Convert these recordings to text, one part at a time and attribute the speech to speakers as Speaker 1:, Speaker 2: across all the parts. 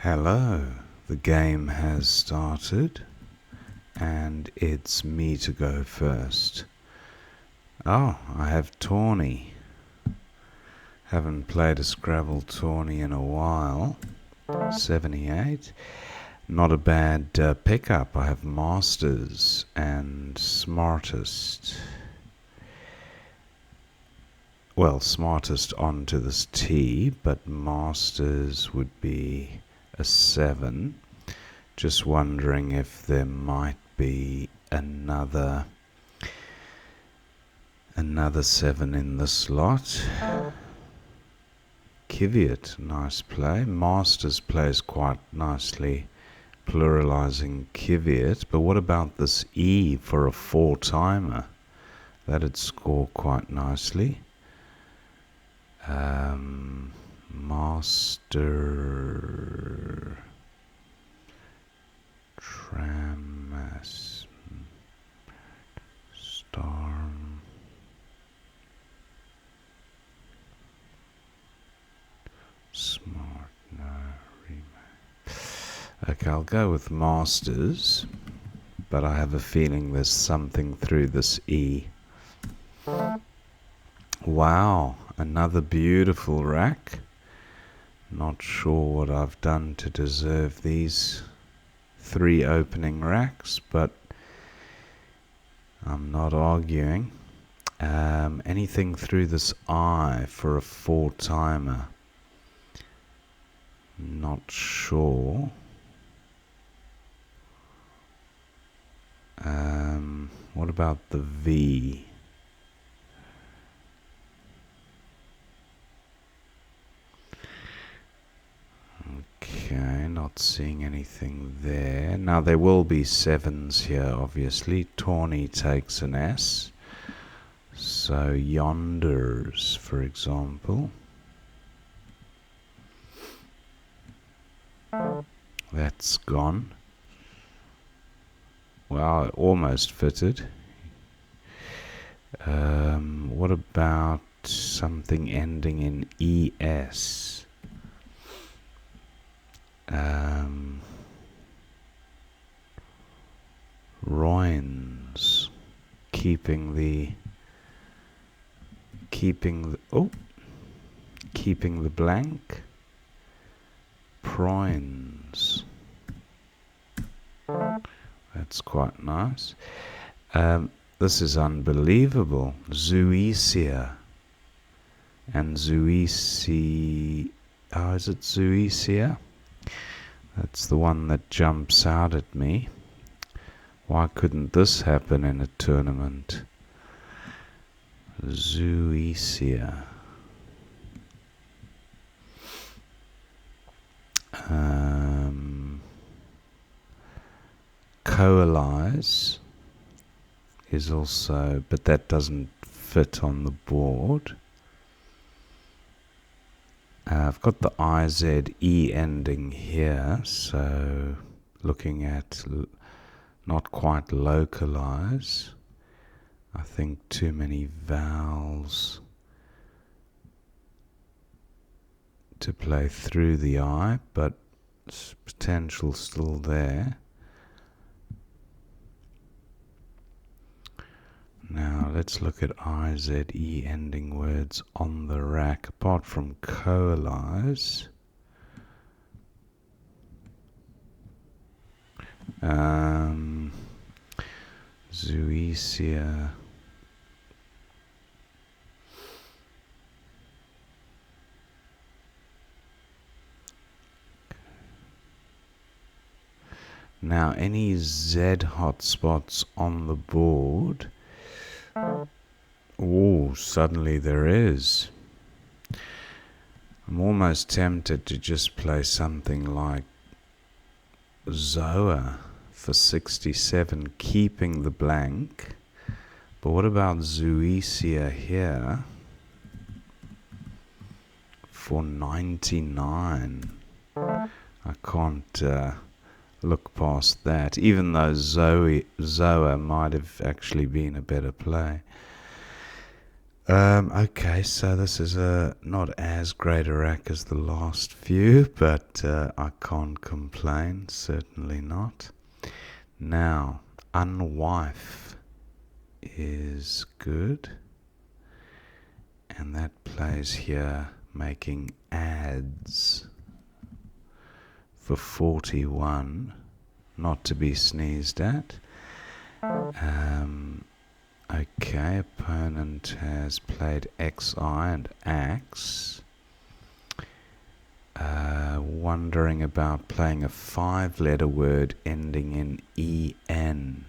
Speaker 1: Hello, the game has started and it's me to go first. Oh, I have tourney. Haven't played a Scrabble tourney in a while. 78. Not a bad pickup. I have Masters and Smartest. Well, Smartest onto this T, but Masters would be a 7. Just wondering if there might be another 7 in the slot. Kiviat, nice play. Masters plays quite nicely, pluralizing Kiviat. But what about this E for a 4-timer? That'd score quite nicely. Master Tramas Storm Smart no remake. Okay, I'll go with Masters, but I have a feeling there's something through this E. Wow, another beautiful rack. Not sure what I've done to deserve these 3 opening racks, but I'm not arguing. Anything through this I for a 4-timer? Not sure. What about the V? Okay, not seeing anything there. Now there will be 7s here, obviously. Tawny takes an S. So Yonders, for example. That's gone. Wow, it almost fitted. What about something ending in ES? Roins, keeping the blank. Proins, that's quite nice. This is unbelievable. Zoecia and Zoecia. Oh, is it Zoecia? That's the one that jumps out at me. Why couldn't this happen in a tournament? Zoecia. Coalesce is also, but that doesn't fit on the board. I've got the IZE ending here, so looking at not quite localize. I think too many vowels to play through the I, but potential still there. Now let's look at IZE ending words on the rack, apart from coalesce. Zoecia. Now any Z hotspots on the board? Oh, suddenly there is. I'm almost tempted to just play something like Zoa for 67, keeping the blank. But what about Zoecia here for 99? I can't look past that, even though Zoa might have actually been a better play. Okay, so this is not as great a rack as the last few, but I can't complain, certainly not. Now, unwife is good, and that plays here making ads for 41, not to be sneezed at. Okay, opponent has played XI and Axe. Wondering about playing a 5-letter word ending in EN.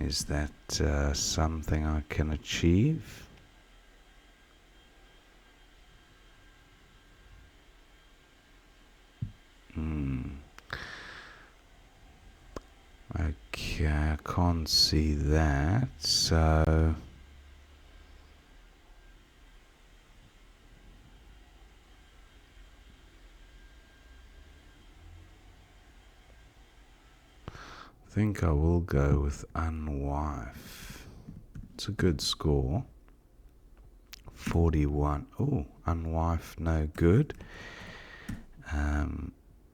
Speaker 1: Is that something I can achieve? Okay, I can't see that, so I think I will go with unwife. It's a good score. 41. Oh, unwife, no good.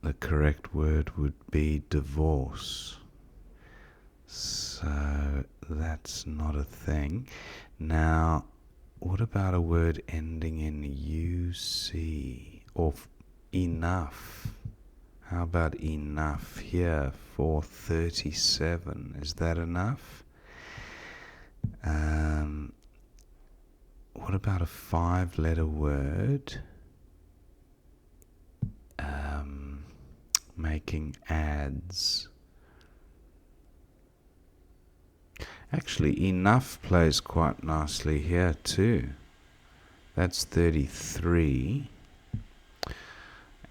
Speaker 1: The correct word would be divorce. So that's not a thing. Now, what about a word ending in UC or enough? How about enough here for 37? Is that enough? What about a 5-letter word making ads? Actually, enough plays quite nicely here too. That's 33.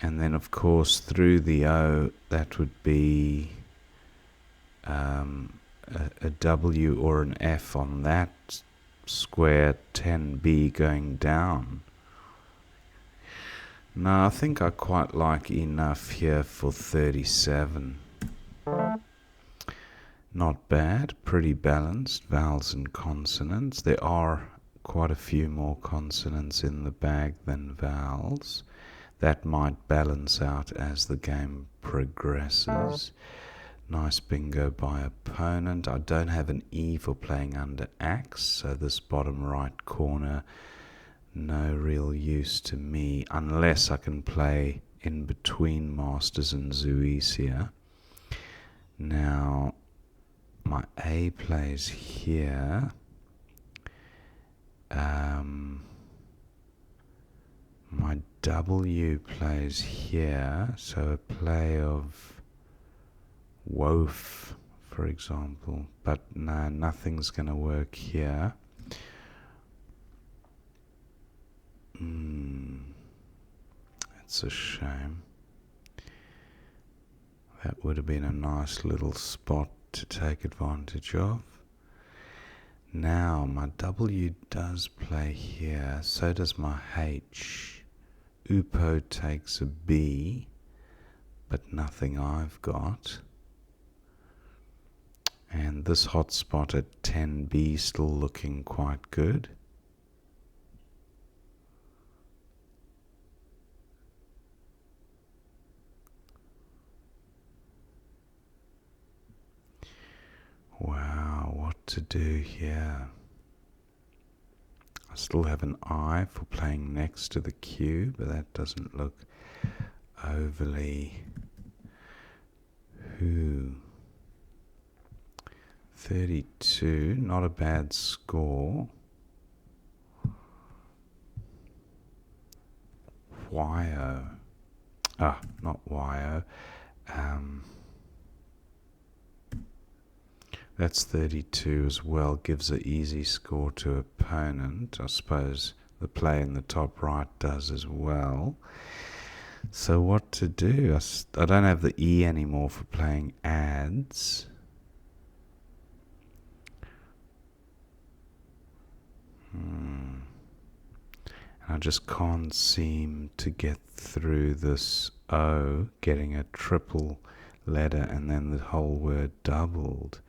Speaker 1: And then, of course, through the O, that would be a W or an F on that square 10B going down. No, I think I quite like enough here for 37. Not bad, pretty balanced, vowels and consonants. There are quite a few more consonants in the bag than vowels. That might balance out as the game progresses. Nice bingo by opponent. I don't have an E for playing under axe, so this bottom right corner, no real use to me, unless I can play in between Masters and Zuisia. Now, my A plays here. My W plays here, so a play of Wof, for example, but no, nothing's going to work here. That's a shame. That would have been a nice little spot to take advantage of. Now, my W does play here, so does my H. Upo takes a B, but nothing I've got. And this hotspot at 10B still looking quite good. Wow, what to do here? I still have an I for playing next to the Q, but that doesn't look overly... Who? 32, not a bad score. YO. Not YO. That's 32 as well, gives an easy score to opponent. I suppose the play in the top right does as well. So what to do? I don't have the E anymore for playing ads. And I just can't seem to get through this O, getting a triple letter and then the whole word doubled.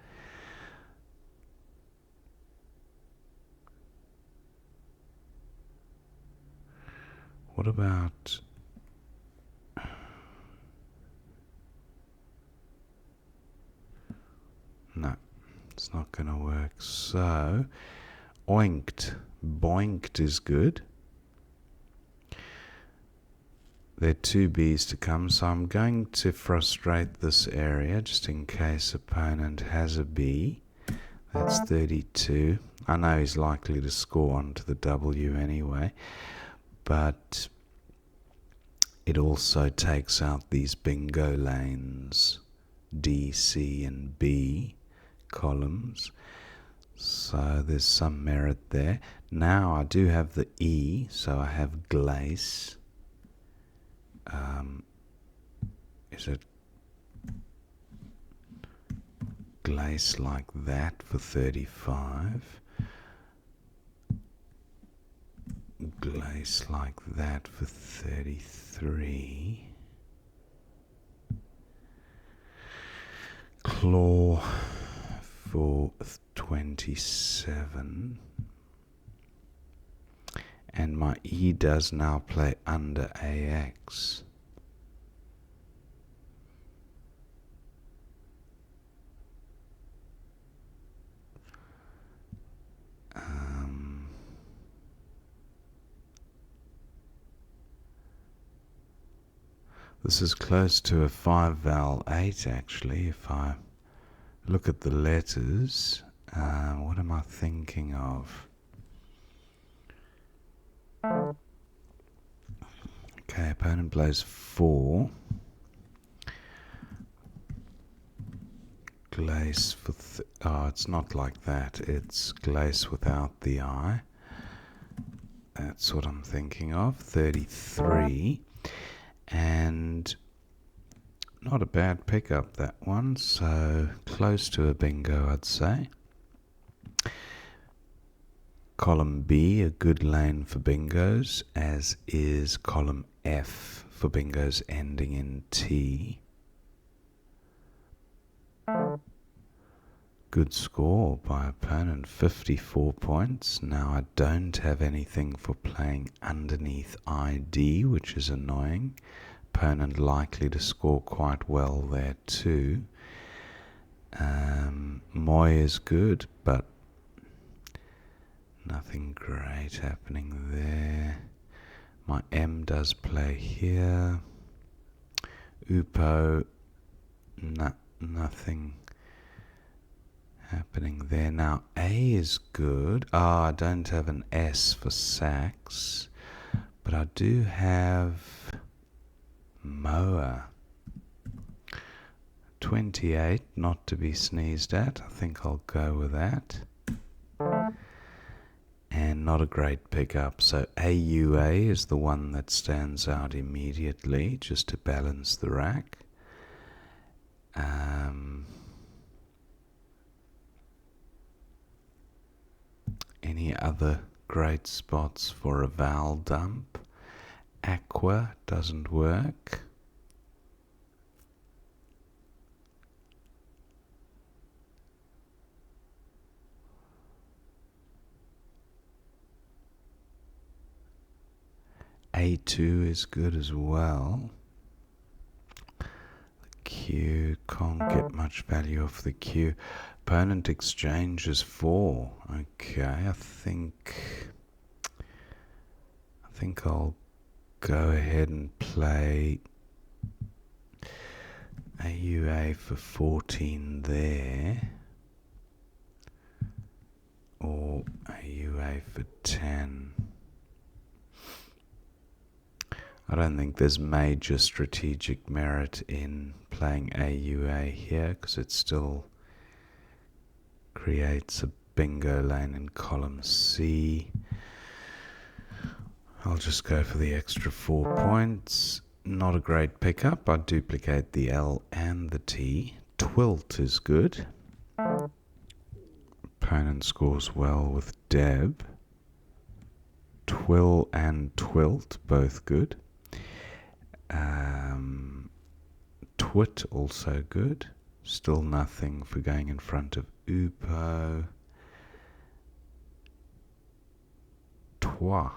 Speaker 1: What about... No, it's not going to work. So, oinked. Boinked is good. There are two B's to come, so I'm going to frustrate this area just in case opponent has a B. That's 32. I know he's likely to score onto the W anyway, but it also takes out these bingo lanes, D, C and B columns. So there's some merit there. Now I do have the E, so I have glace. Is it glace like that for 35? Glace like that for 33. Claw for 27. And my E does now play under AX. This is close to a 5-vowel 8 actually, if I look at the letters. What am I thinking of? Okay, opponent plays 4. Glace for... oh, it's not like that. It's glace without the I. That's what I'm thinking of. 33. And not a bad pickup, that one. So close to a bingo, I'd say. Column B, a good lane for bingos, as is column F for bingos ending in T. Good score by opponent, 54 points. Now I don't have anything for playing underneath ID, which is annoying. Opponent likely to score quite well there too. Moy is good, but nothing great happening there. My M does play here. Upo, nothing happening there. Now A is good. I don't have an S for sax, but I do have Moa. 28, not to be sneezed at. I think I'll go with that. And not a great pickup. So AUA is the one that stands out immediately, just to balance the rack. Any other great spots for a vowel dump? Aqua doesn't work. A2 is good as well. The Q, can't get much value off the Q. Opponent exchanges 4. Okay, I think I'll go ahead and play AUA for 14 there, or AUA for 10. I don't think there's major strategic merit in playing AUA here, because it still creates a bingo lane in column C. I'll just go for the extra 4 points. Not a great pickup. I duplicate the L and the T. Twilt is good. Opponent scores well with Deb. Twill and Twilt, both good. Twit, also good. Still nothing for going in front of Upo. Toi.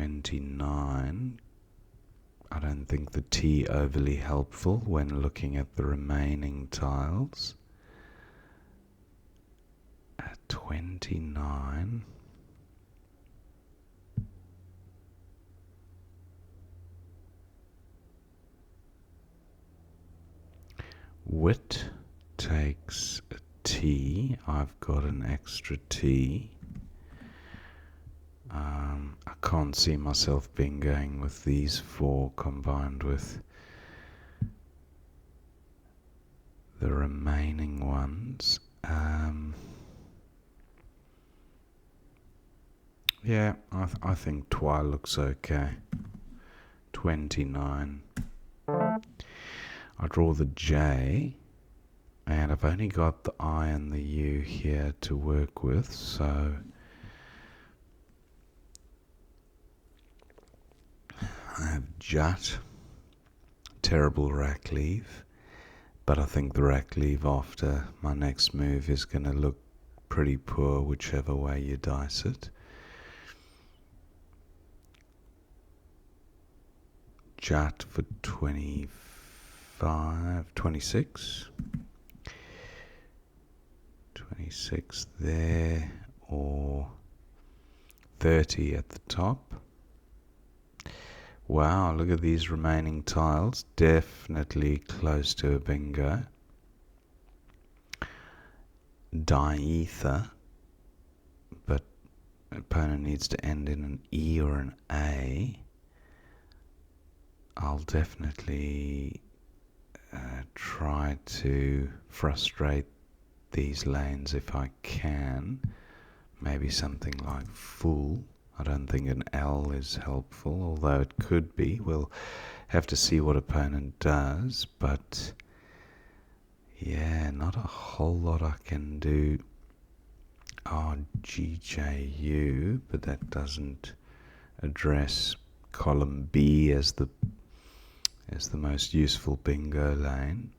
Speaker 1: 29. I don't think the T overly helpful when looking at the remaining tiles. At 29. Wit takes a T. I've got an extra T. I can't see myself bingoing with these four combined with the remaining ones. Yeah, I think Twi looks okay. 29. I draw the J, and I've only got the I and the U here to work with, so I have Jut, terrible rack leave, but I think the rack leave after my next move is going to look pretty poor whichever way you dice it. Jut for 25, 26. 26 there, or 30 at the top. Wow, look at these remaining tiles. Definitely close to a bingo. Diether, but opponent needs to end in an E or an A. I'll definitely try to frustrate these lanes if I can. Maybe something like full. I don't think an L is helpful, although it could be. We'll have to see what opponent does, but yeah, not a whole lot I can do. Oh, GJU, but that doesn't address column B as the most useful bingo lane.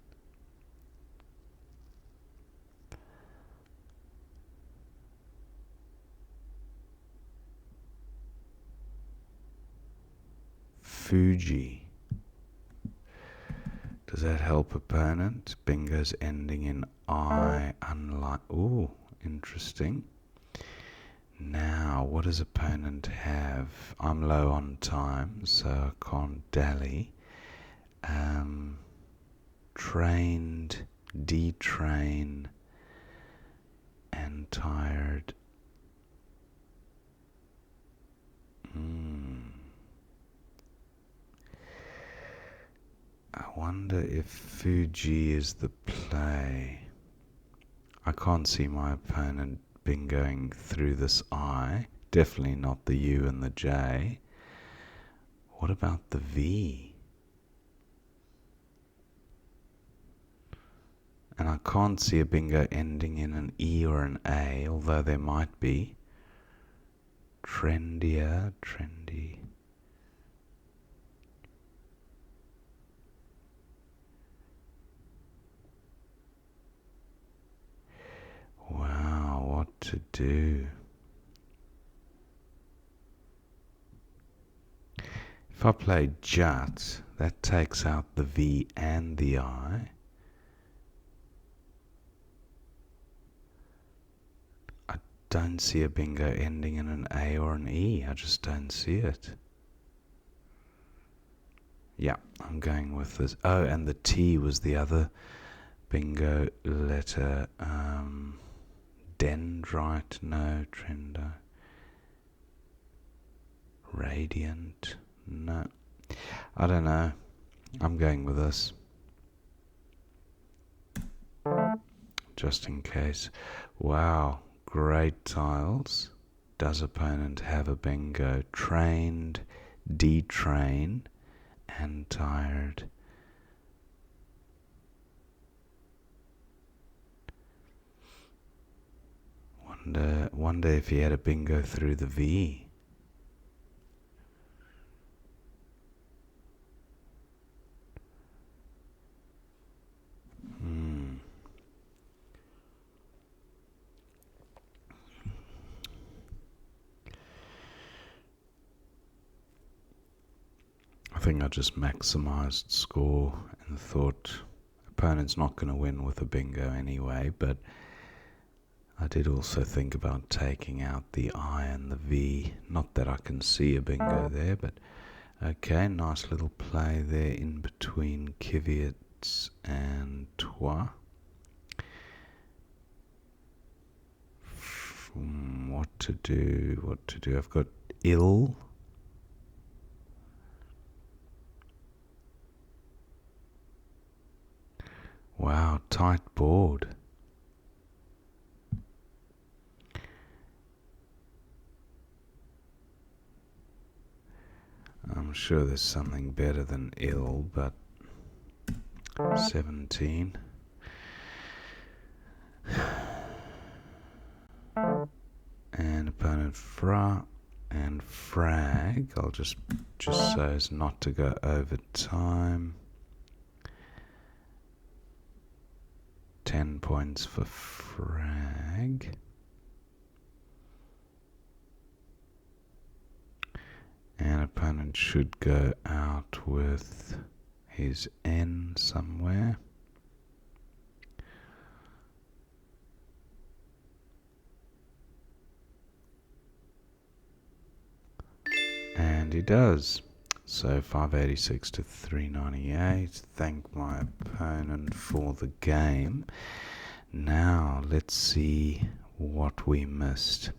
Speaker 1: Fuji. Does that help opponent? Bingo's ending in I, unlike... Ooh, interesting. Now, what does opponent have? I'm low on time, so I can't dally. Trained, detrain, and tired. I wonder if Fuji is the play. I can't see my opponent bingoing through this I. Definitely not the U and the J. What about the V? And I can't see a bingo ending in an E or an A, although there might be. Trendier, trendy. Wow, what to do? If I play Jut, that takes out the V and the I. I don't see a bingo ending in an A or an E. I just don't see it. Yeah, I'm going with this. Oh, and the T was the other bingo letter. Dendrite, no. Trendo. Radiant, no. I don't know. I'm going with this. Just in case. Wow, great tiles. Does opponent have a bingo? Trained, detrain, and tired. Wonder if he had a bingo through the V. I think I just maximised score and thought opponent's not going to win with a bingo anyway, but I did also think about taking out the I and the V. Not that I can see a bingo there, but okay, nice little play there in between Kvyat and Trois. What to do? I've got ill. Wow, tight board. I'm sure there's something better than ill, but 17. And opponent Fra and frag. I'll just so as not to go over time. 10 points for frag. And opponent should go out with his N somewhere. And he does. So 586 to 398. Thank my opponent for the game. Now let's see what we missed.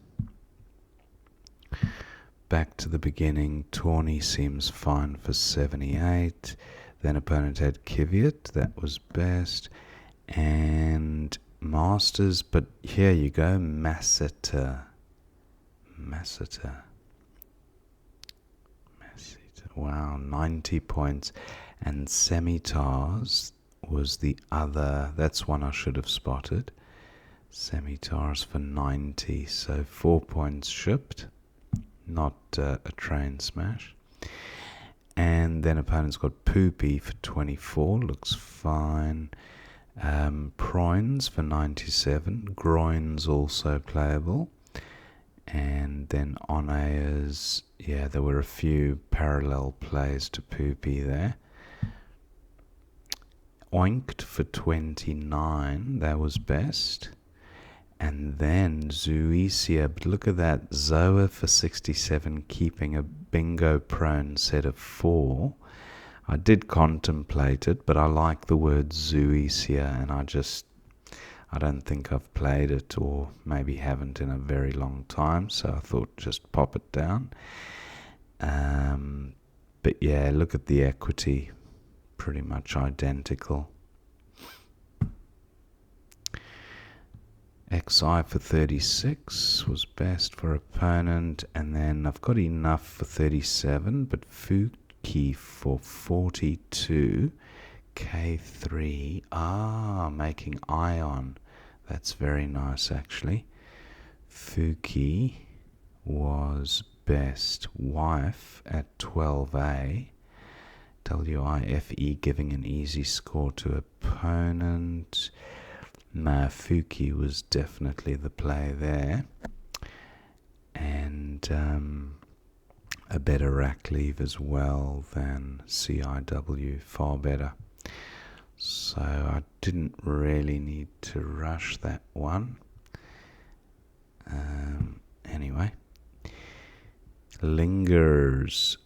Speaker 1: Back to the beginning. Tawny seems fine for 78. Then opponent had Kvyat. That was best. And Masters. But here you go. Massiter. Wow, 90 points. And Semitars was the other. That's one I should have spotted. Semitars for 90. So 4 points shipped. Not a train smash. And then opponent's got Poopy for 24. Looks fine. Proins for 97. Groins also playable. And then Onayers, yeah, there were a few parallel plays to Poopy there. Oinked for 29, that was best. And then Zuisia, but look at that, Zoa for 67, keeping a bingo prone set of 4. I did contemplate it, but I like the word Zuisia, and I don't think I've played it, or maybe haven't in a very long time, so I thought just pop it down. But yeah, look at the equity, pretty much identical. XI for 36 was best for opponent, and then I've got enough for 37, but Fuki for 42. K3, making ion. That's very nice actually. Fuki was best. Wife at 12A. WIFE giving an easy score to opponent. Fuki was definitely the play there. And a better rack leave as well than CIW, far better. So I didn't really need to rush that one. Anyway. Lingers,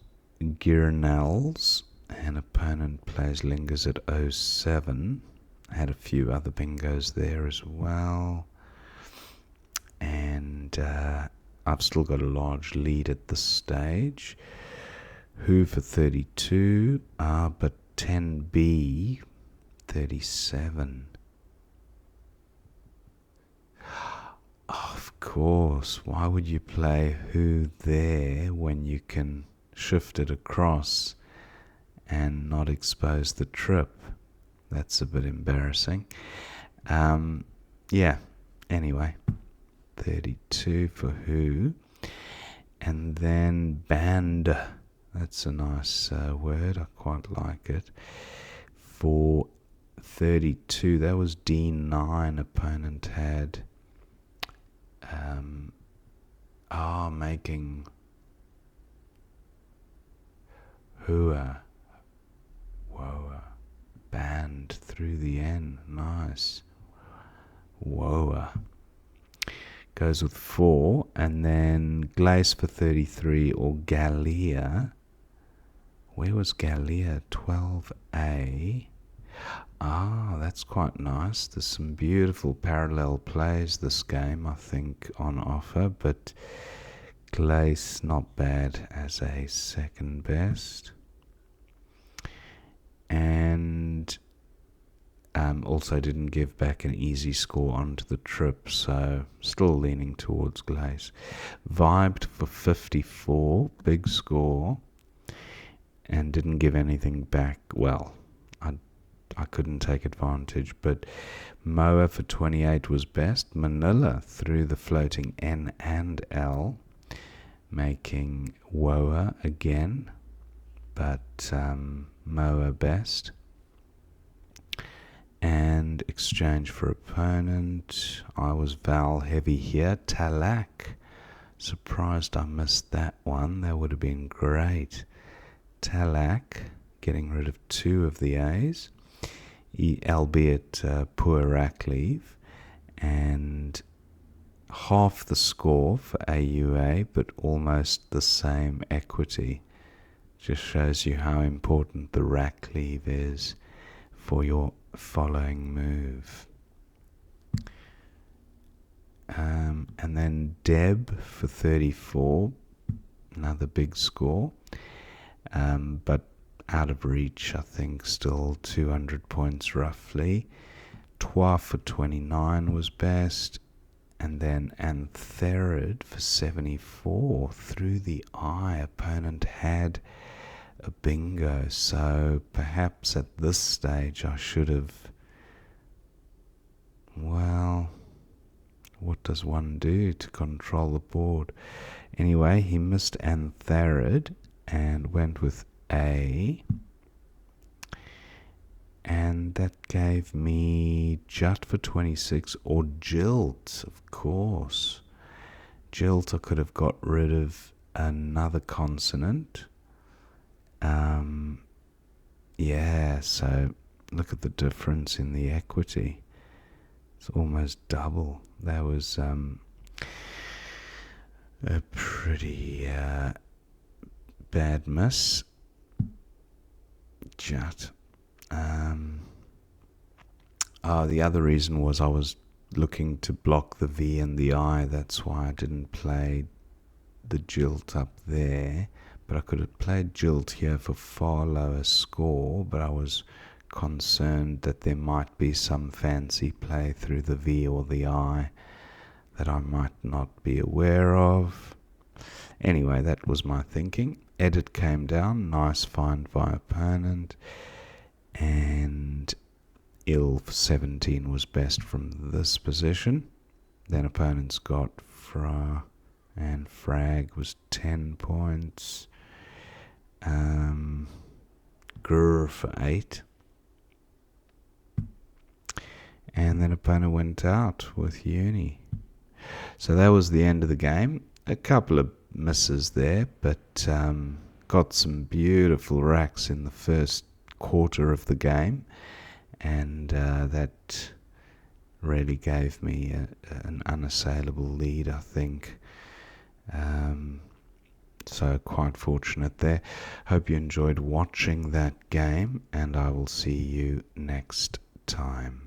Speaker 1: Girnels, and opponent plays Lingers at 07. Had a few other bingos there as well. And I've still got a large lead at this stage. Who for 32, but 10B, 37. Of course, why would you play Who there when you can shift it across and not expose the trip? That's a bit embarrassing. Yeah, anyway, 32 for Who. And then Band, that's a nice word, I quite like it. For 32, that was D9 opponent had. Making Hua. band through the N. Nice. Woa. Goes with 4, and then Glace for 33, or Gallia. Where was Gallia? 12A. Ah, that's quite nice. There's some beautiful parallel plays this game, I think, on offer, but Glace not bad as a second best. And also didn't give back an easy score onto the trip, so still leaning towards Glace. Vibed for 54, big score, and didn't give anything back. Well, I couldn't take advantage, but Moa for 28 was best. Manila threw the floating N and L, making Woa again, but Moa best. And exchange for opponent, I was Val heavy here. Talak, surprised I missed that one. That would have been great. Talak, getting rid of 2 of the A's, albeit poor rack leave, and half the score for AUA, but almost the same equity. Just shows you how important the rack leave is for your following move. And then Deb for 34, another big score, but out of reach, I think, still 200 points roughly. Twa for 29 was best, and then Antherid for 74, through the eye. Opponent had a bingo, so perhaps at this stage I should have, well, what does one do to control the board? Anyway, he missed Antherid and went with A, and that gave me Jut for 26, or Jilt, of course. Jilt, I could have got rid of another consonant. Yeah, so look at the difference in the equity. It's almost double. That was a pretty bad miss. Jut. The other reason was I was looking to block the V and the I. That's why I didn't play the Jilt up there. But I could have played Jilt here for far lower score, but I was concerned that there might be some fancy play through the V or the I that I might not be aware of. Anyway, that was my thinking. Edit came down, nice find by opponent, and Ill for 17 was best from this position. Then opponents got Fra, and Frag was 10 points. Grr for 8. And then opponent went out with Uni. So that was the end of the game. A couple of misses there, but got some beautiful racks in the first quarter of the game, and that really gave me an unassailable lead, I think. So quite fortunate there. Hope you enjoyed watching that game, and I will see you next time.